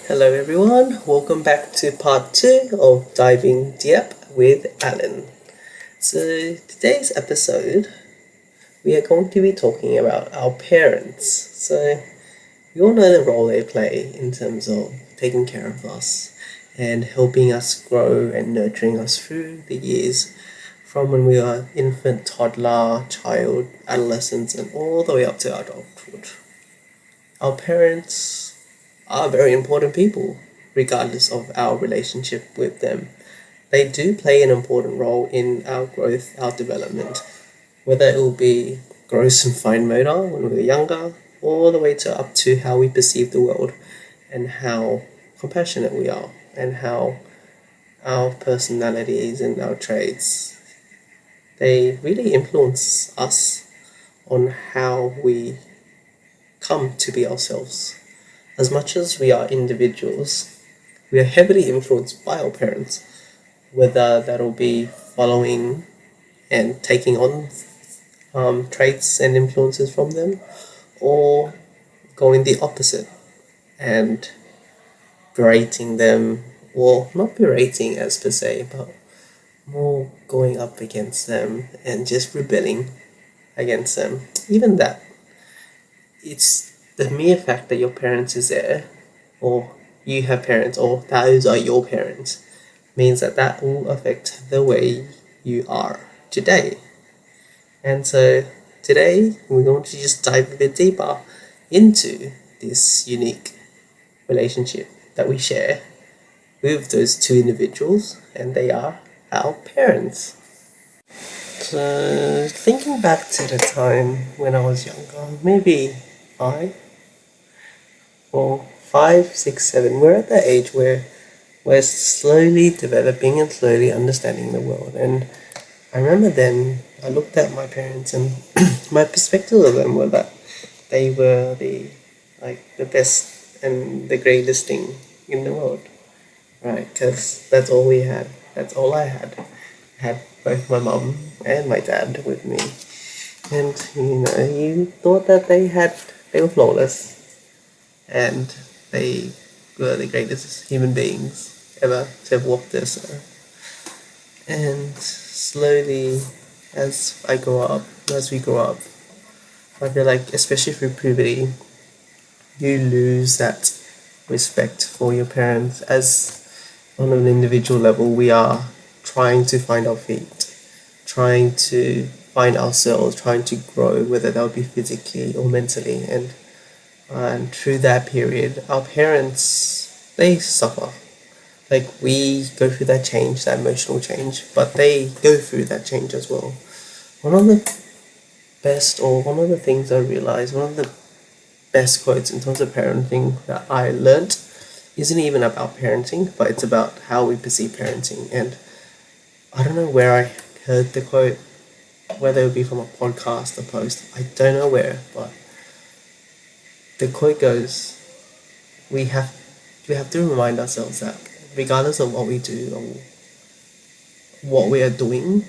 Hello everyone, welcome back to part 2 of Diving Diep with Alan. So today's episode we are going to be talking about our parents. So we all know the role they play in terms of taking care of us and helping us grow and nurturing us through the years from when we are infant, toddler, child, adolescence and all the way up to adulthood. Our parents are very important people, regardless of our relationship with them. They do play an important role in our growth, our development, whether it will be gross and fine motor when we were younger, all the way to up to how we perceive the world and how compassionate we are and how our personalities and our traits they really influence us on how we come to be ourselves. As much as we are individuals, we are heavily influenced by our parents, whether that'll be following and taking on traits and influences from them, or going the opposite and berating them, or not berating as per se, but more going up against them and just rebelling against them. Even that, it's the mere fact that your parents is there, or you have parents, or those are your parents, means that will affect the way you are today. And so today we're going to just dive a bit deeper into this unique relationship that we share with those two individuals, and they are our parents. So thinking back to the time when I was younger, maybe 5, 6, 7, we're at the age where we're slowly developing and slowly understanding the world. And I remember then I looked at my parents and my perspective of them were that they were the best and the greatest thing in the world, right? Because that's all we had. That's all I had. I had both my mum and my dad with me, and you thought that they were flawless and they were the greatest human beings ever to have walked this earth. And slowly, as we grow up, I feel like, especially through puberty, you lose that respect for your parents. As on an individual level, we are trying to find our feet, trying to find ourselves, trying to grow, whether that would be physically or mentally. And through that period, our parents, they suffer. Like, we go through that change, that emotional change, but they go through that change as well. One of the one of the things I realized, one of the best quotes in terms of parenting that I learnt isn't even about parenting, but it's about how we perceive parenting. And I don't know where I heard the quote, whether it would be from a podcast, a post, I don't know where, but the quote goes, we have to remind ourselves that regardless of what we do or what we are doing,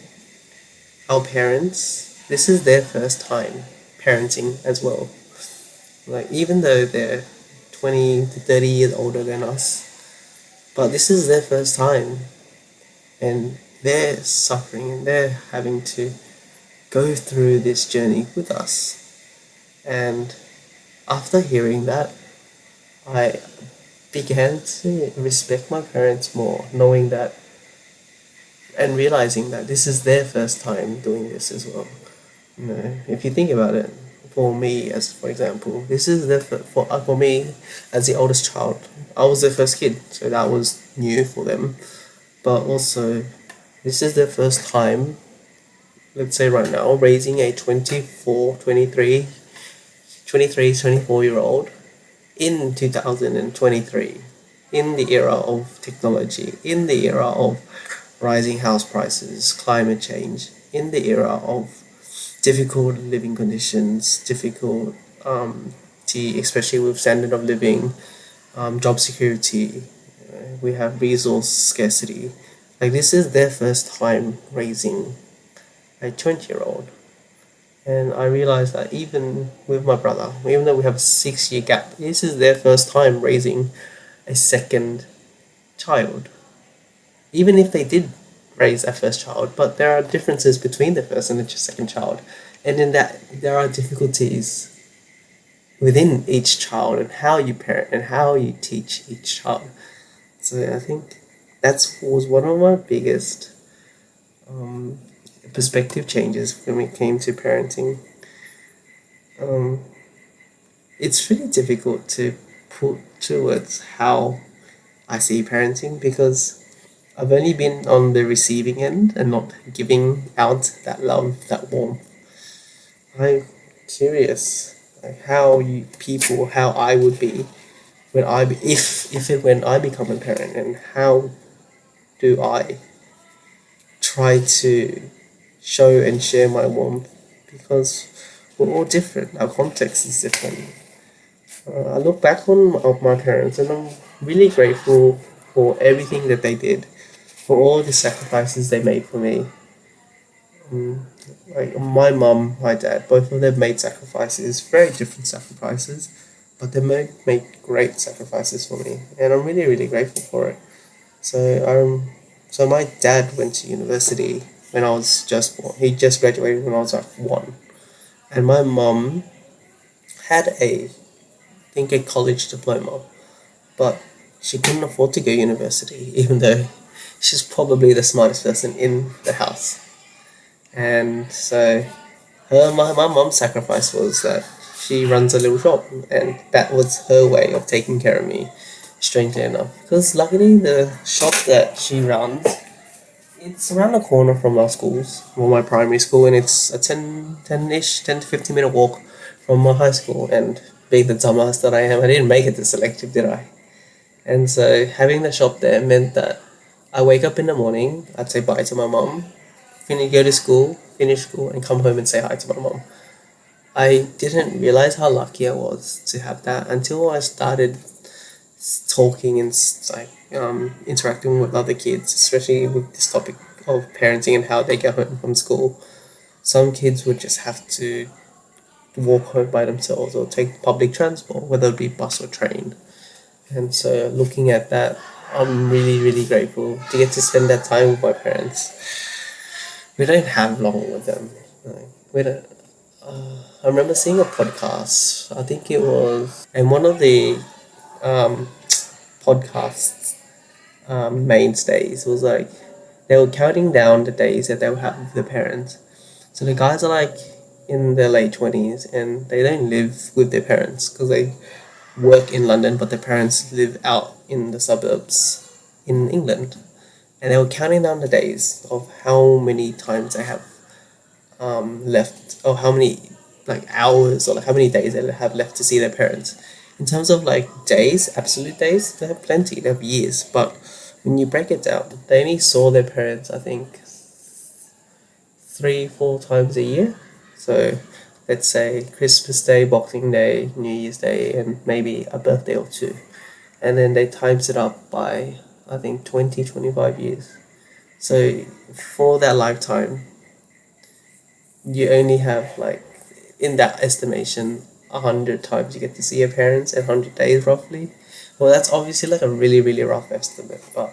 our parents, this is their first time parenting as well. Like, even though they're 20 to 30 years older than us, but this is their first time, and they're suffering and they're having to go through this journey with us. And after hearing that, I began to respect my parents more, knowing that and realizing that this is their first time doing this as well. If you think about it, for me, as for example, this is for me as the oldest child. I was their first kid, so that was new for them. But also, this is their first time. Let's say right now, raising a 24-year-old in 2023, in the era of technology, in the era of rising house prices, climate change, in the era of difficult living conditions, difficult especially with standard of living, job security, we have resource scarcity. Like, this is their first time raising a 20-year-old. And I realized that even with my brother, even though we have a 6-year gap, this is their first time raising a second child, even if they did raise a first child. But there are differences between the first and the second child, and in that there are difficulties within each child and how you parent and how you teach each child. So I think that's was one of my biggest um, perspective changes when it came to parenting. Um, it's really difficult to put towards how I see parenting because I've only been on the receiving end and not giving out that love, that warmth. I'm curious like how I would be when when I become a parent, and how do I try to show and share my warmth, because we're all different, our context is different. I look back on my parents and I'm really grateful for everything that they did, for all the sacrifices they made for me. Um, like my mum, my dad, both of them made sacrifices, very different sacrifices, but they made great sacrifices for me, and I'm really really grateful for it. So so my dad went to university when I was just born. He just graduated when I was like one, and my mum had I think a college diploma, but she couldn't afford to go to university, even though she's probably the smartest person in the house. And so my mom's sacrifice was that she runs a little shop, and that was her way of taking care of me, strangely enough. Because luckily, the shop that she runs, it's around the corner from our schools, from my primary school, and it's a 10 to 15 minute walk from my high school. And being the dumbass that I am, I didn't make it to selective, did I? And so having the shop there meant that I wake up in the morning, I'd say bye to my mom, go to school, finish school, and come home and say hi to my mom. I didn't realize how lucky I was to have that until I started talking and interacting with other kids, especially with this topic of parenting and how they get home from school. Some kids would just have to walk home by themselves or take public transport, whether it be bus or train. And so looking at that, I'm really, really grateful to get to spend that time with my parents. We don't have long with them. Like, we don't. I remember seeing a podcast. I think it was, and one of the um, podcasts mainstays was like they were counting down the days that they would have with their parents. So the guys are like in their late 20s and they don't live with their parents because they work in London, but their parents live out in the suburbs in England. And they were counting down the days of how many times they have left, or how many like hours, or like how many days they have left to see their parents. In terms of like days, absolute days, they have plenty, they have years. But when you break it down, they only saw their parents, I think, 3 4 times a year. So let's say Christmas Day, Boxing Day, New Year's Day, and maybe a birthday or two. And then they times it up by, I think, 20 25 years. So for that lifetime, you only have like, in that estimation, 100 times you get to see your parents in 100 days roughly. Well, that's obviously like a really really rough estimate, but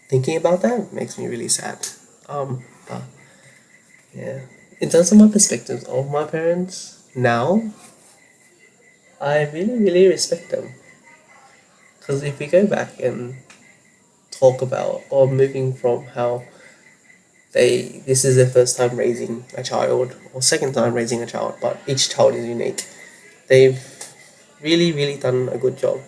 thinking about that makes me really sad. But yeah, in terms of my perspectives of my parents now, I really really respect them, because if we go back and talk about, or moving from how this is their first time raising a child or second time raising a child, but each child is unique. They've really really done a good job.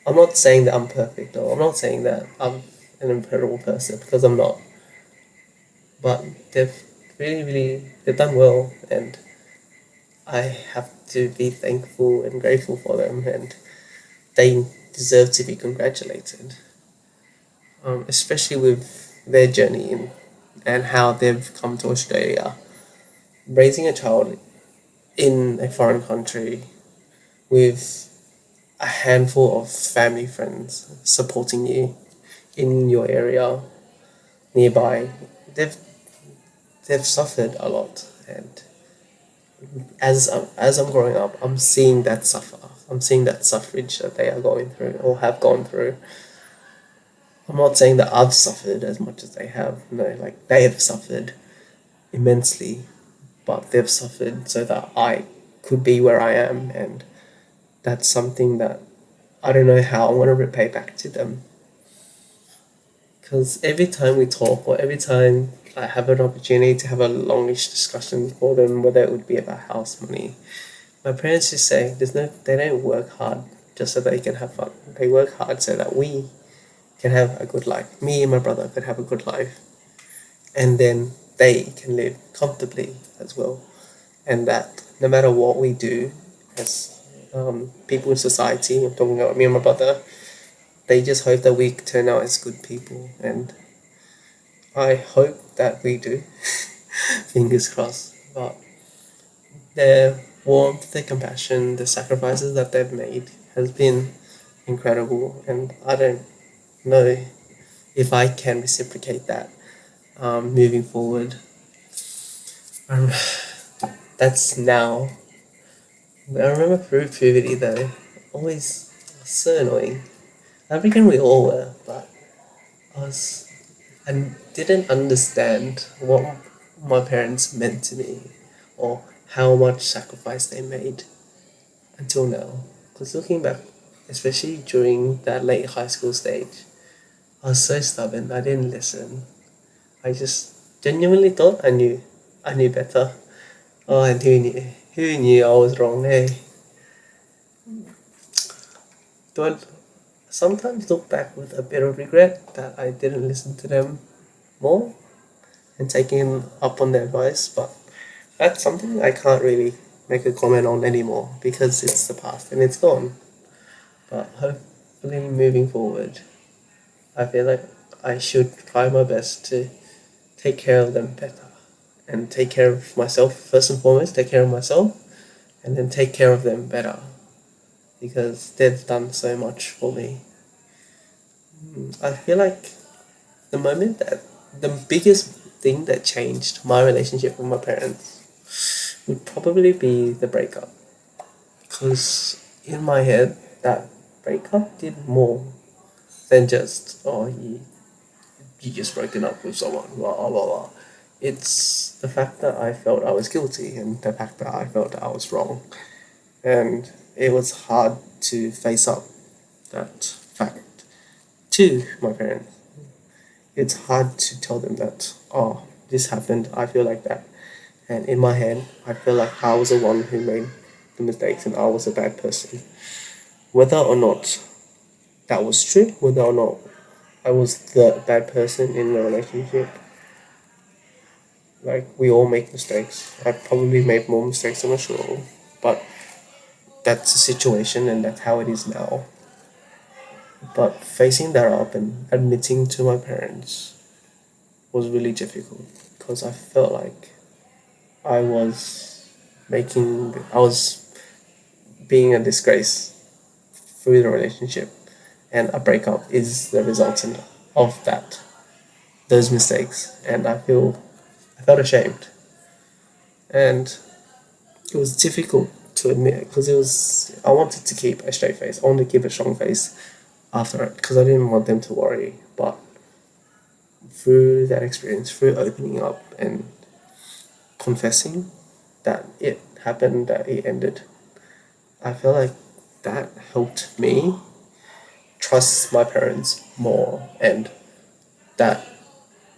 I'm not saying that I'm perfect, or I'm not saying that I'm an incredible person, because I'm not. But they've done well, and I have to be thankful and grateful for them, and they deserve to be congratulated. Especially with their journey and how they've come to Australia. Raising a child in a foreign country with a handful of family friends supporting you in your area nearby, they've they've suffered a lot, and as I'm growing up, I'm seeing that suffer. I'm seeing that suffrage that they are going through or have gone through. I'm not saying that I've suffered as much as they have. No, like they have suffered immensely, but they've suffered so that I could be where I am, and that's something that I don't know how I'm gonna repay back to them. Because every time we talk, or every time I have an opportunity to have a longish discussion for them, whether it would be about house money, my parents just say they don't work hard just so they can have fun. They work hard so that we can have a good life. Me and my brother could have a good life, and then they can live comfortably as well. And that no matter what we do as people in society, I'm talking about me and my brother, they just hope that we turn out as good people, and I hope that we do. Fingers crossed. But their warmth, their compassion, the sacrifices that they've made has been incredible, and I don't know if I can reciprocate that moving forward. Um, that's now. I remember through puberty though, always so annoying. I reckon we all were, but I was I didn't understand what my parents meant to me or how much sacrifice they made until now. Because looking back, especially during that late high school stage, I was so stubborn. I didn't listen. I just genuinely thought I knew better. Oh, and who knew I was wrong? Hey, do I sometimes look back with a bit of regret that I didn't listen to them more and taking up on their advice, but that's something I can't really make a comment on anymore because it's the past and it's gone. But hopefully, moving forward, I feel like I should try my best to take care of them better and take care of myself first and foremost, take care of myself and then take care of them better because they've done so much for me. I feel like the moment that the biggest thing that changed my relationship with my parents would probably be the breakup. Because in my head, that breakup did more than just, oh, you just broken up with someone, blah, blah, blah. It's the fact that I felt I was guilty and the fact that I felt that I was wrong. And it was hard to face up that fact to my parents. It's hard to tell them that, oh, this happened, I feel like that. And in my head, I feel like I was the one who made the mistakes and I was a bad person. Whether or not that was true, whether or not I was the bad person in the relationship, like we all make mistakes. I probably made more mistakes than I should have, but that's the situation and that's how it is now. But facing that up and admitting to my parents was really difficult because I felt like I was I was being a disgrace through the relationship, and a breakup is the resultant of those mistakes, and I felt ashamed, and it was difficult to admit because I wanted to keep a straight face, I wanted to keep a strong face after it because I didn't want them to worry, but through that experience, through opening up and confessing that it happened, that it ended, I feel like that helped me trust my parents more, and that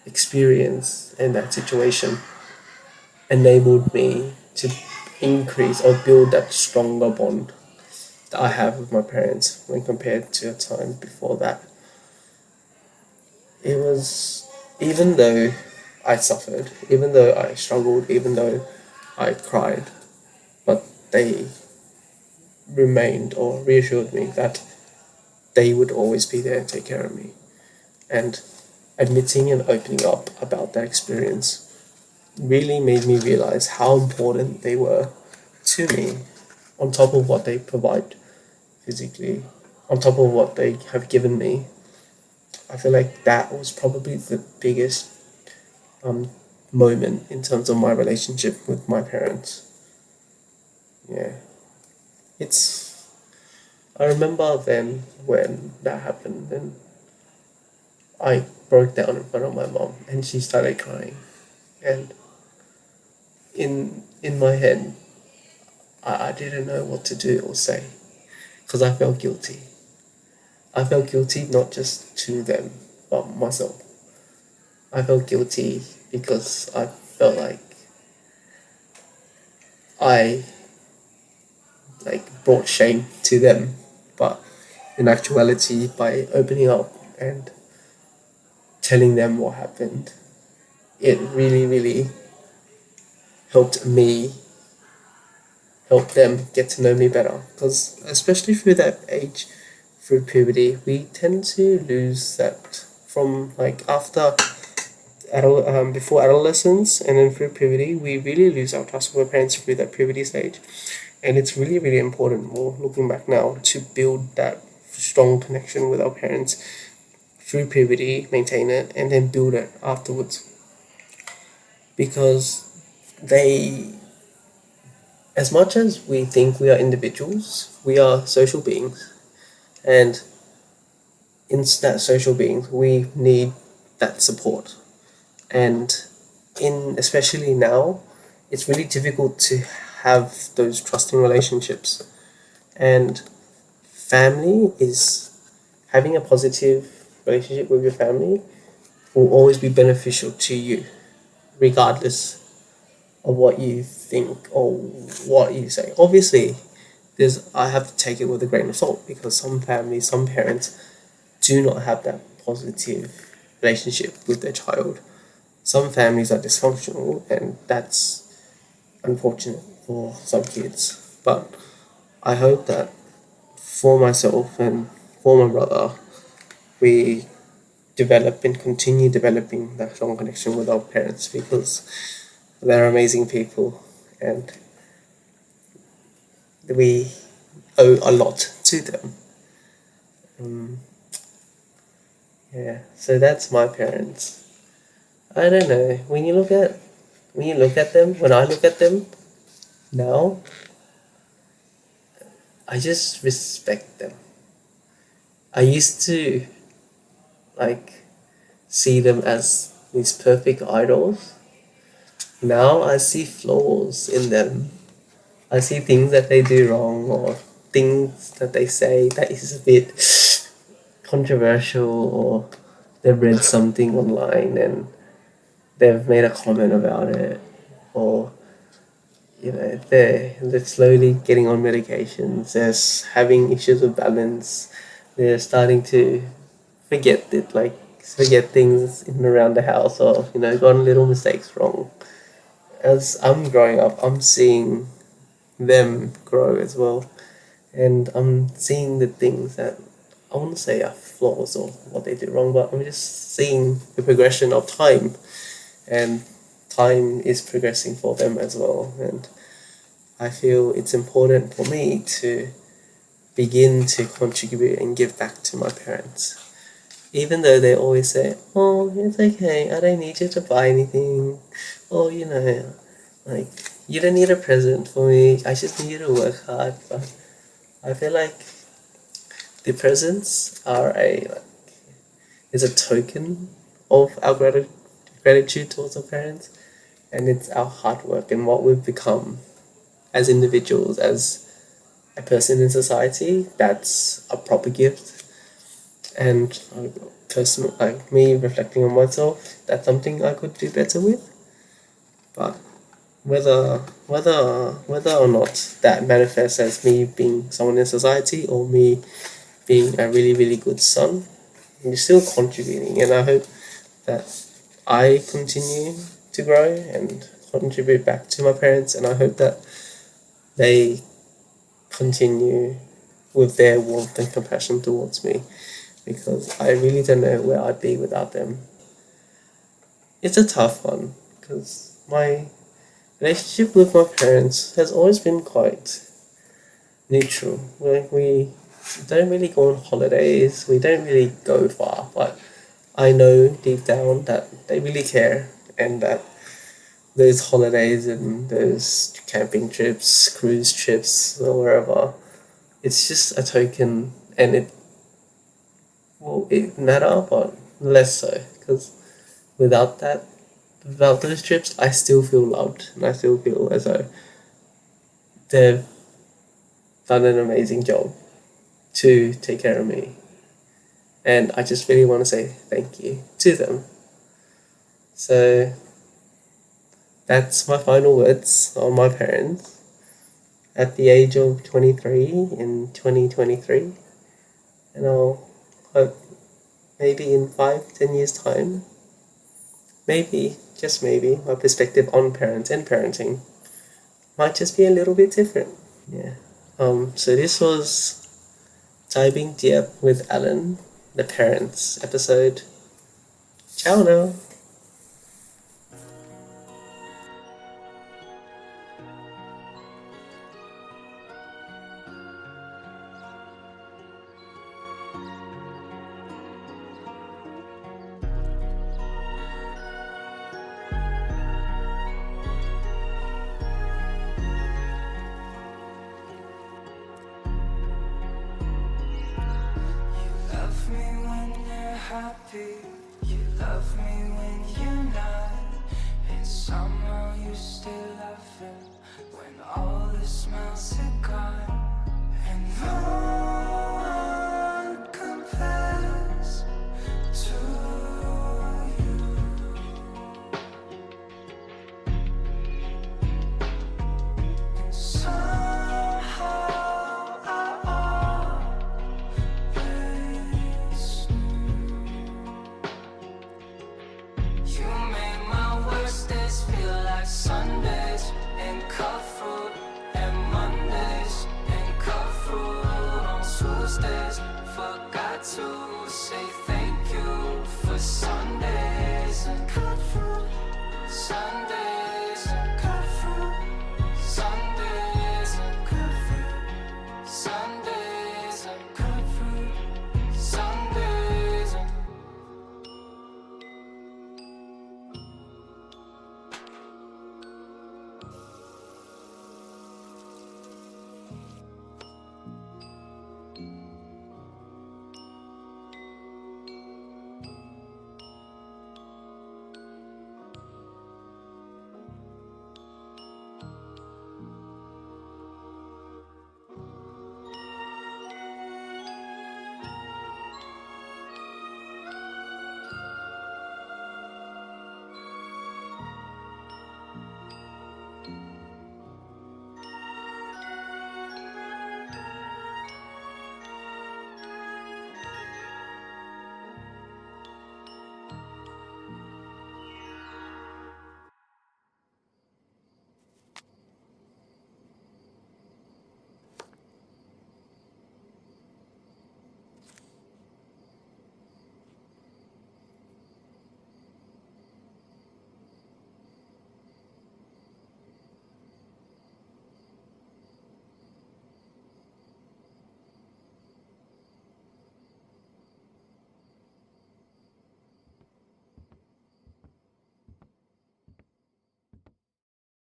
experience and that situation enabled me to increase or build that stronger bond that I have with my parents when compared to a time before that. It was, even though I suffered, even though I struggled, even though I cried, but they remained or reassured me that they would always be there and take care of me. And admitting and opening up about that experience really made me realize how important they were to me, on top of what they provide physically, on top of what they have given me. I feel like that was probably the biggest um, moment in terms of my relationship with my parents. Yeah, it's I remember then when that happened, and I broke down in front of my mom, and she started crying. And in my head, I didn't know what to do or say because I felt guilty. I felt guilty not just to them, but myself. I felt guilty because I felt like I brought shame to them, but in actuality, by opening up and telling them what happened, it really, really helped me help them get to know me better. Because especially through that age, through puberty, we tend to lose that from after before adolescence and then through puberty, we really lose our trust with our parents through that puberty stage. And it's really, really important, more looking back now, to build that strong connection with our parents through puberty, maintain it, and then build it afterwards. Because they, as much as we think we are individuals, we are social beings. And in that social beings, we need that support. And especially now, it's really difficult to have those trusting relationships. And family is having a positive relationship with your family will always be beneficial to you, regardless of what you think or what you say. Obviously, I have to take it with a grain of salt because some families, some parents do not have that positive relationship with their child. Some families are dysfunctional, and that's unfortunate for some kids. But I hope that for myself and for my brother, we develop and continue developing that strong connection with our parents because they're amazing people and we owe a lot to them. Um, yeah, so that's my parents. I don't know. When I look at them now, I just respect them. I used to like see them as these perfect idols. Now I see flaws in them. I see things that they do wrong or things that they say that is a bit controversial, or they've read something online and they've made a comment about it, or they're slowly getting on medications, they're having issues with balance, they're starting to forget things in and around the house, or gotten little mistakes wrong. As I'm growing up, I'm seeing them grow as well, and I'm seeing the things that I want to say are flaws or what they did wrong, but I'm just seeing the progression of time, and time is progressing for them as well. And I feel it's important for me to begin to contribute and give back to my parents. Even though they always say, "Oh, it's okay, I don't need you to buy anything," or like, "You don't need a present for me, I just need you to work hard." But I feel like the presents is a token of our gratitude towards our parents, and it's our hard work and what we've become as individuals, as a person in society. That's a proper gift. And personal, like me reflecting on myself, that's something I could do better with. But whether or not that manifests as me being someone in society or me being a really, really good son, I'm still contributing, and I hope that I continue to grow and contribute back to my parents, and I hope that they continue with their warmth and compassion towards me, because I really don't know where I'd be without them. It's a tough one because my relationship with my parents has always been quite neutral. Like, we don't really go on holidays, we don't really go far, but I know deep down that they really care, and that those holidays and those camping trips, cruise trips, or wherever, it's just a token, and it matter, but less so, because without that, without those trips, I still feel loved, and I still feel as though they've done an amazing job to take care of me. And I just really want to say thank you to them. So that's my final words on my parents at the age of 23 in 2023. And I'll hope maybe in 5-10 years' time, maybe, just maybe, my perspective on parents and parenting might just be a little bit different. Yeah. So this was Diep with Alan, the parents episode. Ciao now.